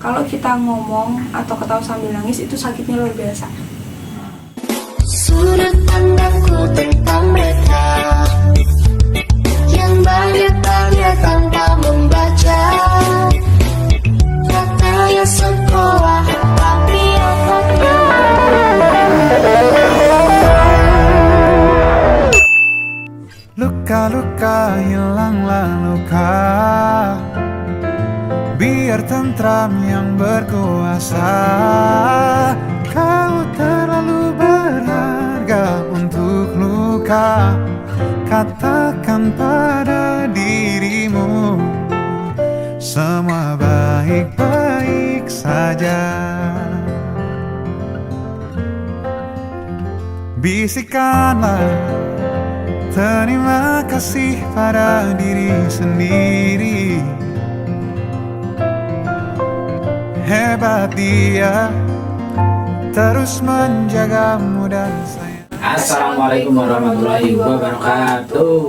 kalau kita ngomong atau ketawa sambil nangis itu sakitnya luar biasa. Sudut pandangku tentang mereka yang banyak tanya tanpa membaca, katanya sekolah tapi otaknya. Luka-luka hilanglah luka, biar tentram yang berkuasa. Kau terlalu berharga untuk luka. Katakan pada dirimu semua baik-baik saja. Bisikanlah terima kasih pada diri sendiri. Hebat dia, terus menjagamu dan sayang. Assalamualaikum warahmatullahi wabarakatuh.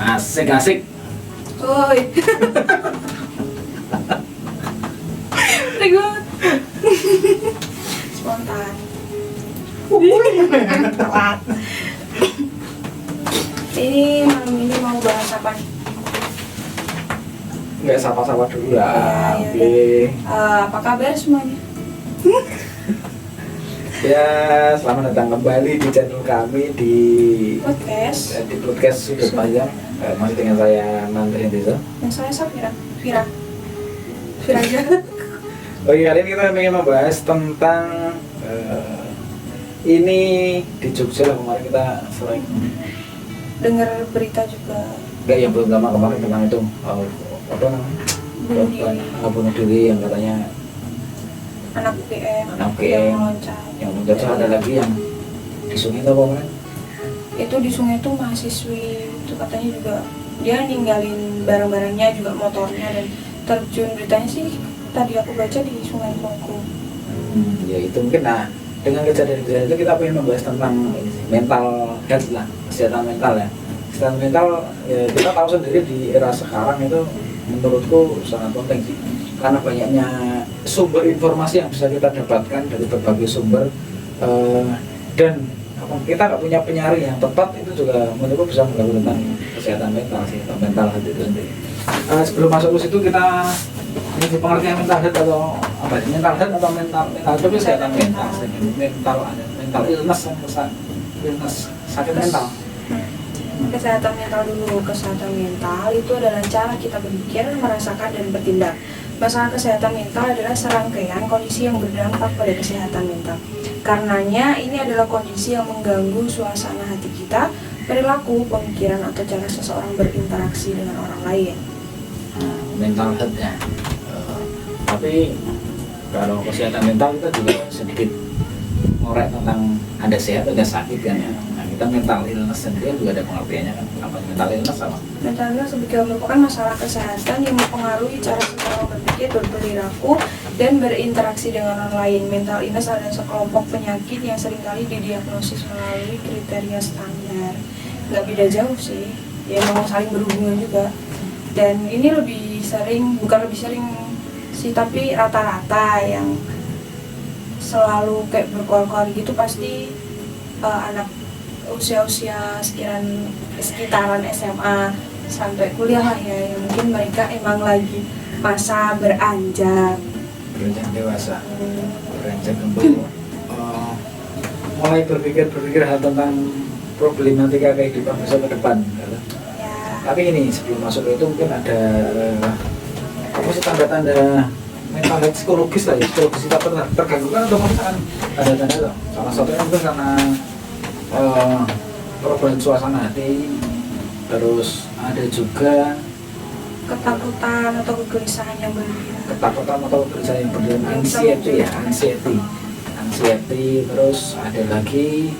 Asik-asik. Woi. Tegut. Spontan. Telat. Ini malam ini mau bahas apa nih? Nggak sapa-sapa dulu lah. Ya, Oke. apa kabar semuanya? Ya, selamat datang kembali di channel kami di Podcast. Sudut Panjang. Masih dengan saya Nandri Desa. Yang saya Safira. Vira aja. Oke, kali ini kita ingin membahas tentang ini di Jogja lah, kemarin kita sering Dengar berita juga nggak yang belum lama kemarin tentang itu apa namanya bunuh diri bunuh diri yang katanya anak UGM Anak UGM. yang meloncat. yang mungkin ada lagi yang di sungai itu apa kan? Itu di sungai itu mahasiswi itu katanya juga dia ninggalin barang-barangnya juga motornya dan terjun, beritanya sih tadi aku baca di sungai Moko. Ya itu mungkin. Nah, dengan kejadian-kejadian itu kita ingin membahas tentang mental health lah, kesehatan mental ya. Kesehatan mental ya, kita tahu sendiri di era sekarang itu menurutku sangat penting sih, karena banyaknya sumber informasi yang bisa kita dapatkan dari berbagai sumber, dan kita nggak punya penyari yang tepat itu juga menurutku bisa mengganggu tentang kesehatan mental sih, atau mental health itu sendiri. Sebelum masuk ke situ kita ini pengertian mental health atau apa sih? Mental health atau mental itu kesehatan mental, mental illness, illness sakit mental. Kesehatan mental dulu. Kesehatan mental itu adalah cara kita berpikir, merasakan, dan bertindak. Masalah kesehatan mental adalah serangkaian kondisi yang berdampak pada kesehatan mental. Karenanya ini adalah kondisi yang mengganggu suasana hati kita, perilaku, pemikiran, atau cara seseorang berinteraksi dengan orang lain. Mental health ya. Tapi kalau kesehatan mental kita juga sedikit ngorek tentang ada sehat ada sakit kan ya. Nah, kita mental illness sendiri juga ada pengertiannya kan. Apa mental illness sama? Mental illness sebagai merupakan masalah kesehatan yang mempengaruhi cara seseorang berpikir, berperilaku, dan berinteraksi dengan orang lain. Mental illness adalah sekelompok penyakit yang seringkali didiagnosis melalui kriteria standar. Nggak beda jauh sih, ya memang saling berhubungan juga. Dan ini bukan lebih sering sih, tapi rata-rata yang selalu kayak berkeluar-keluar gitu pasti anak usia-usia sekitaran SMA sampai kuliah lah ya, yang mungkin mereka emang lagi masa beranjak Dewasa, beranjak untuk mulai berpikir hal tentang problematika kehidupan masa ke depan. ya. Tapi ini sebelum masuk itu mungkin ada apa sih tanda-tanda mental health psikologis lah ya, psikologis kita terganggu kan atau misalkan ada tanda loh. Salah satunya mungkin karena perubahan suasana hati, terus ada juga Ketakutan atau kegelisahan yang berlebihan. anxiety ya, anxiety, terus ada lagi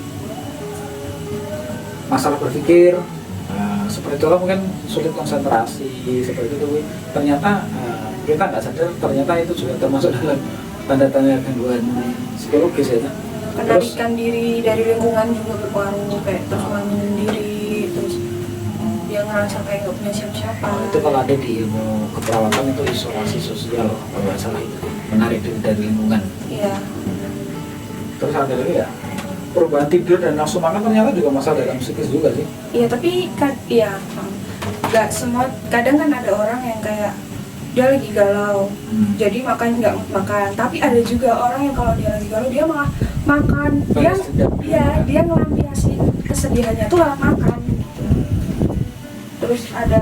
masalah berpikir. Seperti itulah mungkin sulit konsentrasi seperti itu. Ternyata kita nggak sadar ternyata itu juga termasuk dalam tanda-tanda gangguan psikologis ya. Penarikan diri dari lingkungan juga berpengaruh, kayak terus menyendiri, terus ya ngerasa kayak nggak punya siapa-siapa. Itu kalau ada di ilmu keperawatan itu isolasi sosial kalau nggak salah itu, menarik diri dari lingkungan. Iya. Terus ada lagi ya, perubahan tidur dan nafsu makan ternyata juga masalah dalam psikis juga sih. Iya, tapi kan iya, nggak semua. Kadang kan ada orang yang kayak dia lagi galau, jadi makan nggak makan. Tapi ada juga orang yang kalau dia lagi galau dia malah makan. Dia, iya, dia ngelampiasin kesedihannya tuh lewat makan. Gitu. Terus ada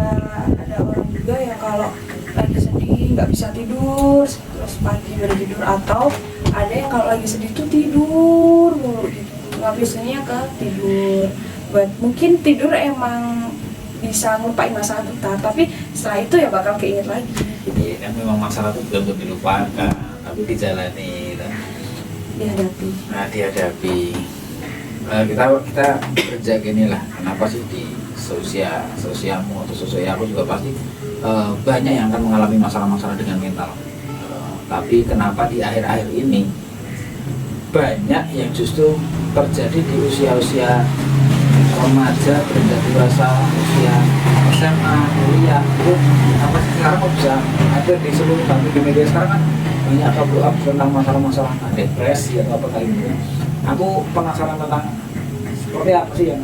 orang juga yang kalau lagi sedih nggak bisa tidur, terus pagi baru tidur, atau ada yang kalau lagi sedih tuh tidur mulu gitu, ngabisinnya ke tidur. Mungkin tidur emang bisa ngelupain masalah kita, tapi setelah itu ya bakal keinget lagi. Iya kan memang masalah itu belum dilupakan, tapi dijalani, Dihadapi. nah dihadapi. Kita kerja gini lah. Kenapa sih di sosialmu atau sosial aku juga pasti banyak yang akan mengalami masalah-masalah dengan mental. Tapi kenapa di akhir-akhir ini banyak yang justru terjadi di usia-usia remaja, beranjak dewasa, usia SMA, kuliah itu apa sih sekarang kok bisa ada di seluruh di media sekarang kan banyak blow up tentang masalah-masalah depresi atau apa kayak gitu. Aku penasaran tentang seperti apa sih yang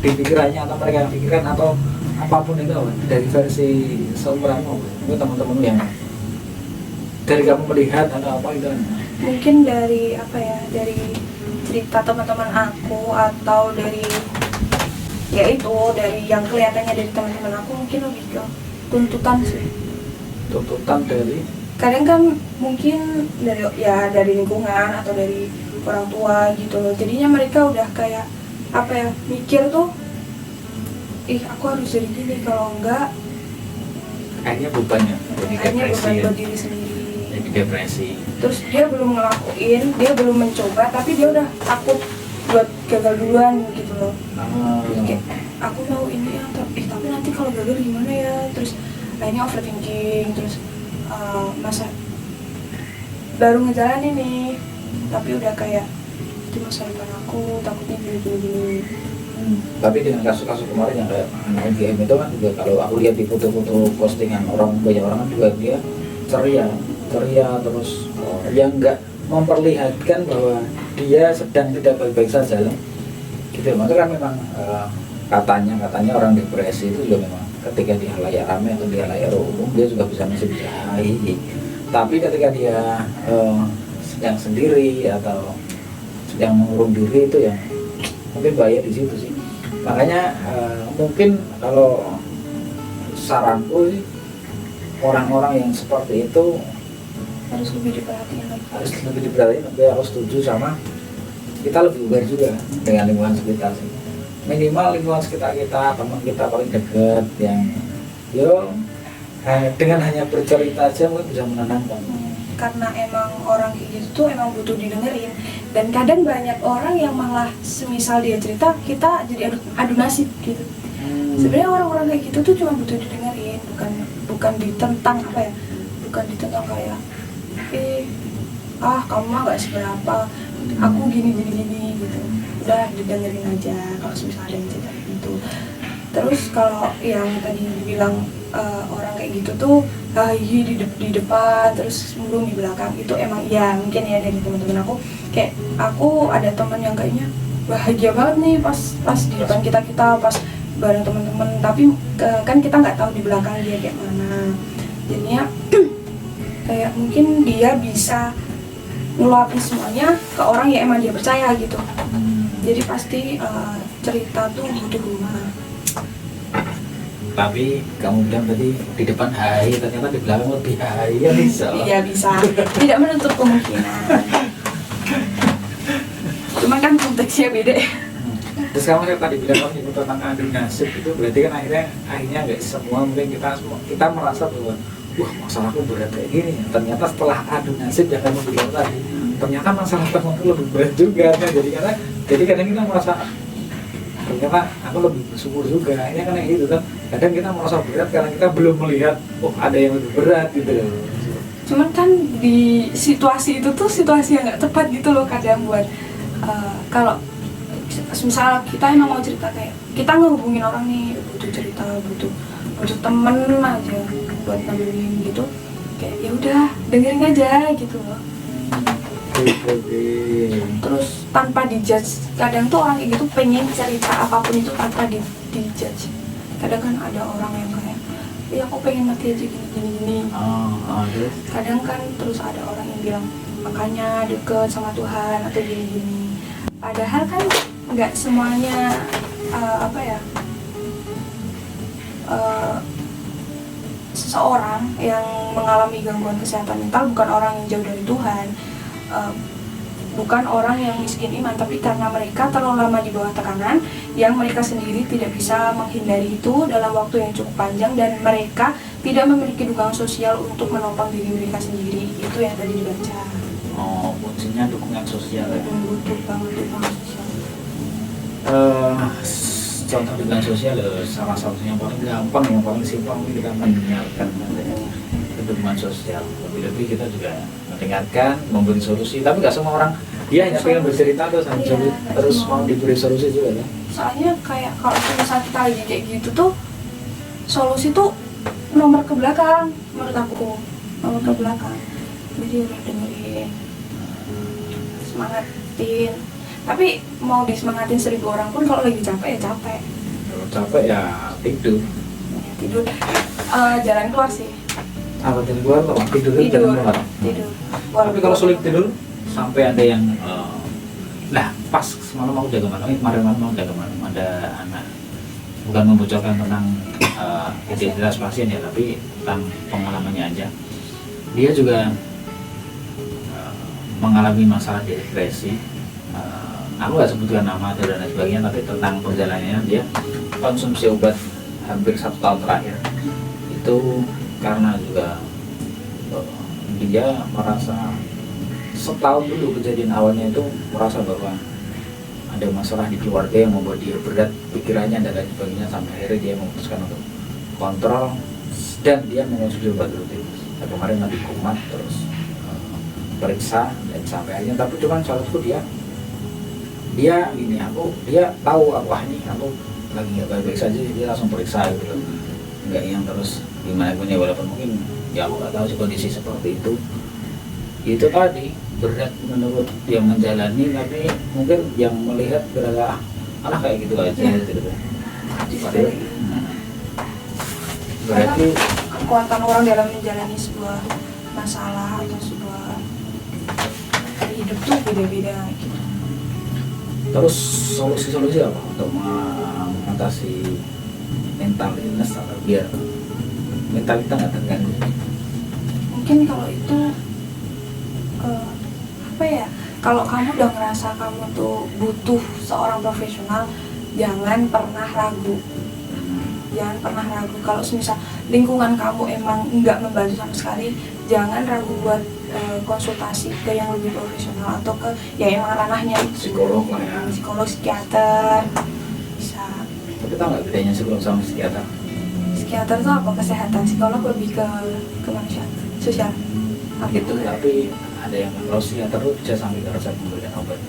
dipikirannya atau mereka yang pikirkan atau apapun itu dari versi seumuranmu, mungkin teman-teman yang dari kamu melihat atau apa gitu. Mungkin dari apa ya, dari cerita teman-teman aku atau dari ya itu dari yang kelihatannya dari teman-teman aku, mungkin lebih ke tuntutan sih. Tuntutan dari Kadang kan mungkin dari lingkungan atau dari orang tua gitu loh. Jadinya mereka udah kayak apa ya, mikir tuh aku harus jadi gini, kalau enggak akhirnya bebannya jadi akhirnya depresi beban ya. buat diri sendiri. Jadi depresi. Terus dia belum ngelakuin, dia belum mencoba, tapi dia udah takut buat gagal duluan gitu loh. Terus kayak aku mau ini ya, tapi nanti kalau gagal gimana ya. Terus akhirnya overthinking, terus masa baru ngejalanin nih, tapi udah kayak itu masa depan aku, takutnya gini. Tapi dengan kasus-kasus kemarin yang kayak NGM itu kan juga, kalau aku lihat di foto-foto postingan banyak orang kan juga dia ceria terus yang nggak memperlihatkan bahwa dia sedang tidak baik-baik saja loh. Gitu. Maksudnya kan memang katanya orang depresi itu juga memang ketika di halayak ramai atau di halayak umum dia juga masih bisa hahi. Tapi ketika dia sedang sendiri atau sedang mengurung diri, itu yang mungkin bahaya di situ sih. Makanya mungkin kalau saranku sih, orang-orang yang seperti itu Harus lebih diperhatikan. tapi harus setuju sama kita, lebih aware juga dengan lingkungan sekitar sih. Minimal lingkungan sekitar kita, teman kita paling dekat yang dengan hanya bercerita aja mungkin bisa menenangkan. Karena emang orang kayak gitu tuh emang butuh didengerin, dan kadang banyak orang yang malah semisal dia cerita kita jadi adu nasib gitu. Sebenarnya orang-orang kayak gitu tuh cuma butuh didengerin, bukan ditentang apa ya, bukan ditentang kayak kamu mah gak seberapa, aku gini gitu. Udah didengerin aja kalau misalnya ada yang cerita gitu. Terus kalau yang tadi dibilang orang kayak gitu tuh di depan terus murung di belakang, itu emang ya mungkin ya dari teman-teman aku. Kayak aku ada teman yang kayaknya bahagia banget nih pas di depan kita pas bareng teman-teman, tapi kan kita nggak tahu di belakang dia kayak mana. Jadinya kayak mungkin dia bisa ngeluapin semuanya ke orang yang emang dia percaya gitu. Jadi pasti cerita tuh butuh rumah. Tapi kamu bilang tadi di depan hai, ternyata di belakang lebih hai, ya bisa. Iya bisa, tidak menutup kemungkinan. Cuman kan konteksnya beda. Terus kamu tadi bilang kamu nyebut tentang adu nasib, itu berarti kan akhirnya nggak semua, mungkin kita merasa bahwa wah masalahku berat kayak gini. Ternyata setelah adu nasib yang kamu bilang tadi, ternyata masalah temanku lebih berat juga kan. Jadi kadang kita merasa ternyata aku lebih bersyukur juga. Ini kan kayak gitu kan. Kadang kita merasa berat karena kita belum melihat ada yang lebih berat gitu. Cuman kan di situasi itu tuh situasi yang nggak tepat gitu loh kadang buat kalau misal kita emang mau cerita, kayak kita ngehubungin orang nih butuh cerita, butuh temen aja buat nemenin gitu, kayak ya udah dengerin aja gitu loh. Oke. Terus tanpa dijudge, kadang tuh orang kayak gitu pengen cerita apapun itu tanpa dijudge. Kadang kan ada orang yang kayak ya aku pengen mati aja gini. Terus Kadang kan terus ada orang yang bilang makanya deket sama Tuhan atau gini. Padahal kan nggak semuanya seseorang yang mengalami gangguan kesehatan mental bukan orang yang jauh dari Tuhan, bukan orang yang miskin iman, tapi karena mereka terlalu lama di bawah tekanan yang mereka sendiri tidak bisa menghindari itu dalam waktu yang cukup panjang, dan mereka tidak memiliki dukungan sosial untuk menopang diri mereka sendiri. Itu yang tadi dibaca. kuncinya dukungan sosial ya. Butuh banget dukungan sosial. Contoh dukungan sosial salah satunya yang paling gampang, yang paling simpel kita mendengarkan adanya dukungan sosial. Lebih-lebih kita juga mendengarkan, memberi solusi, tapi nggak semua orang dia hanya pengen bercerita terus mau diberi solusi juga ya. Soalnya kayak kalau misalnya kita lagi kayak gitu tuh, solusi tuh nomor ke belakang menurut aku, nomor ke belakang. Jadi udah dengerin, semangatin. Tapi mau disemangatin 1000 orang pun kalau lagi capek ya capek. Kalau capek ya tidur. Tidur. Jalan keluar sih. Apa jalan keluar loh? Tidur. Tidur. Tapi kalau sulit tidur sampai ada yang pas semalam aku jaga malam, kemarin malam aku jaga malam ada anak, bukan membocorkan tentang identitas pasien ya, tapi tentang pengalamannya aja. Dia juga mengalami masalah depresi. Aku nggak sebutkan nama dan lain sebagainya, tapi tentang perjalanannya dia konsumsi obat hampir 1 tahun terakhir itu karena juga dia merasa setahun dulu kejadian awalnya itu merasa bahwa ada masalah di keluarga yang membuat dia berat pikirannya dan lain sebagainya, sampai akhirnya dia memutuskan untuk kontrol dan dia mengonsumsi obat rutin. Nah, kemarin lagi kumat terus periksa dan sampai akhirnya, tapi cuman salahku dia tahu wah ini aku lagi nggak baik-baik saja, dia langsung periksa gitu loh, nggak yang terus gimana punya, walaupun mungkin ya aku nggak tahu sih kondisi seperti itu tadi berat menurut yang menjalani, tapi mungkin yang melihat berasa alah kayak gitu aja gitu. Berarti kekuatan orang dalam menjalani sebuah masalah atau sebuah hidup tuh beda-beda gitu. terus solusi apa untuk mengatasi mental illness atau biar mental kita nggak terganggu? Mungkin kalau itu kalau kamu udah ngerasa kamu tuh butuh seorang profesional, jangan pernah ragu. Kalau misal lingkungan kamu emang nggak membantu sama sekali, jangan ragu buat konsultasi ke yang lebih profesional atau ke ya emang ranahnya Psikolog lah ya. Psikolog, psikiater bisa. Tapi tahu nggak bedanya psikolog sama psikiater? Psikiater itu apa? Kesehatan. Psikolog lebih ke kemanusiaan, sosial. Gitu, tapi ada yang kalau psikiater itu bisa sampai ke resep memberikan obat.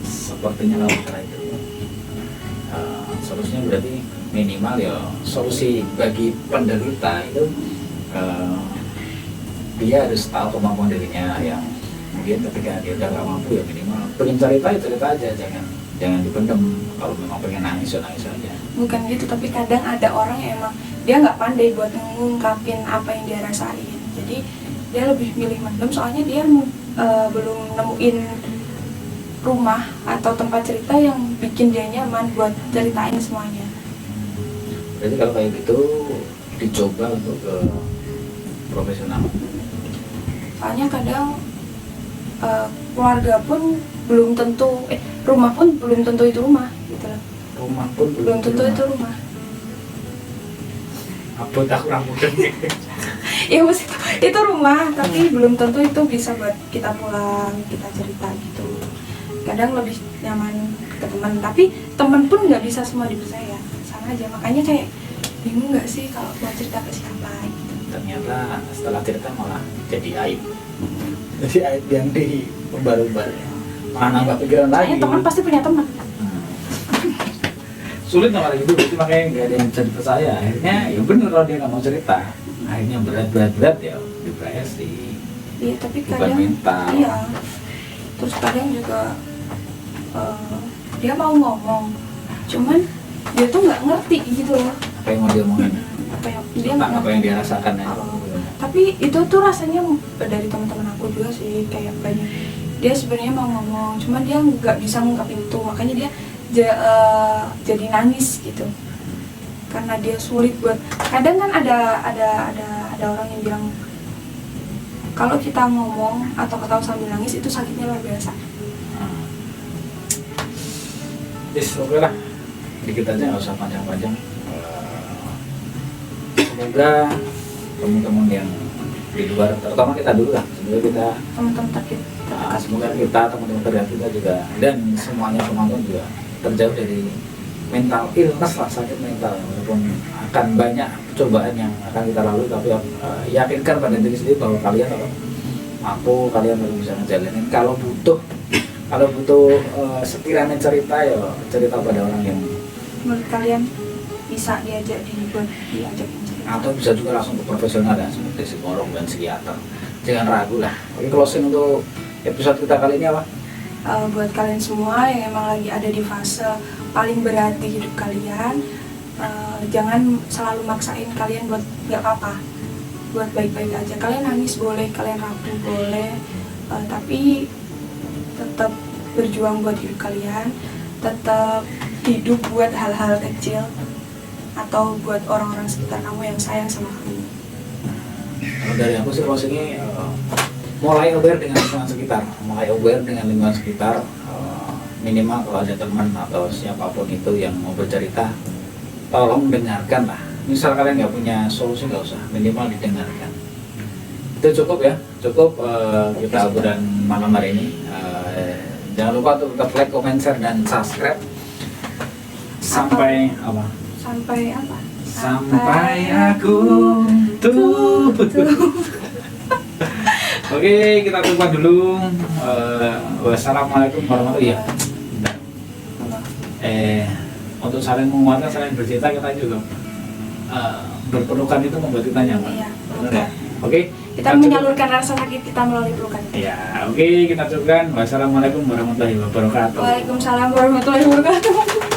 Sepertinya Lautra itu. Solusinya berarti minimal ya solusi bagi penderita itu dia harus tahu kemampuan dirinya, yang mungkin ketika dia udah gak mampu ya minimal pengen cerita aja, jangan dipendam. Kalau memang pengen nangis ya nangis aja. Bukan gitu, tapi kadang ada orang yang emang dia nggak pandai buat mengungkapin apa yang dia rasain, jadi dia lebih milih mendem, soalnya dia belum nemuin rumah atau tempat cerita yang bikin dia nyaman buat ceritain semuanya. Berarti kalau kayak gitu dicoba untuk ke profesional. Soalnya kadang keluarga pun belum tentu, rumah pun belum tentu itu rumah gitu loh. Rumah pun belum tentu itu rumah. Apa tak kurang mungkin? Ya mesti itu rumah, tapi belum tentu itu bisa buat kita pulang, kita cerita gitu. Kadang lebih nyaman ke teman, tapi teman pun nggak bisa semua dipercaya, sama aja. Makanya kayak bingung nggak sih kalau mau cerita ke siapa gitu. Ternyata setelah cerita malah jadi aib. Jadi aib yang di umbar-umbar. mana nggak pikiran lagi. Teman pasti punya teman. Sulit nggak kayak gitu, berarti makanya nggak ada yang bisa dipercaya. Akhirnya ya bener kalau dia nggak mau cerita, akhirnya berat ya depresi. Iya, tapi Bukan kadang mental. iya. Terus kadang juga dia mau ngomong, cuman dia tuh nggak ngerti gitu loh. Apa yang mau dia omongin? Apa yang dia Tentang nggak apa yang ngerti. dia rasakan ya. Tapi itu tuh rasanya dari teman-teman aku juga sih, kayak banyak dia sebenarnya mau ngomong, cuman dia nggak bisa ngungkapin itu, makanya dia jadi nangis gitu. Karena dia sulit buat, kadang kan ada orang yang bilang kalau kita ngomong atau ketawa sambil nangis itu sakitnya luar biasa. Oke lah, dikit aja nggak usah panjang-panjang. Semoga teman-teman yang di luar, terutama kita dulu lah, semoga kita Teman-teman terdekat semoga kita teman-teman terdekat kita juga dan semuanya penonton juga terjauh dari mental illness lah, sakit mental, walaupun akan banyak cobaan yang akan kita lalui, tapi yakinkan pada diri sendiri bahwa kalian kalau mampu, kalian baru bisa ngejalanin. Kalau butuh sekiranya cerita ya cerita pada orang yang menurut kalian bisa diajak diajakin cerita. atau bisa juga langsung ke profesional ya, seperti psikolog dan psikiater. Jangan ragu lah. Oke, closing untuk episode kita kali ini apa? Buat kalian semua yang emang lagi ada di fase paling berat di hidup kalian, jangan selalu maksain kalian buat nggak apa-apa, buat baik-baik aja. Kalian nangis boleh, kalian rapuh boleh, tapi tetap berjuang buat hidup kalian, tetap hidup buat hal-hal kecil atau buat orang-orang sekitar kamu yang sayang sama kamu. Kalau dari aku sih closingnya mulai aware dengan lingkungan sekitar, minimal kalau ada teman atau siapapun itu yang mau bercerita, tolong dengarkan lah. Misal kalian nggak punya solusi, nggak usah, minimal didengarkan. Itu cukup ya, kita obrolan malam hari ini. Jangan lupa untuk tetap like, comment, share, dan subscribe. Sampai apa? Sampai aku tutup. Oke, kita tutup dulu. Wassalamualaikum warahmatullahi wabarakatuh. Untuk saling menguatkan, saling bercerita, kita juga berpelukan itu membuat kita nyaman. Iya, Benar ya? Oke. Kita menyalurkan rasa sakit kita melalui pelukan. Ya, oke, kita cukupkan. Wassalamualaikum warahmatullahi wabarakatuh. Waalaikumsalam warahmatullahi wabarakatuh.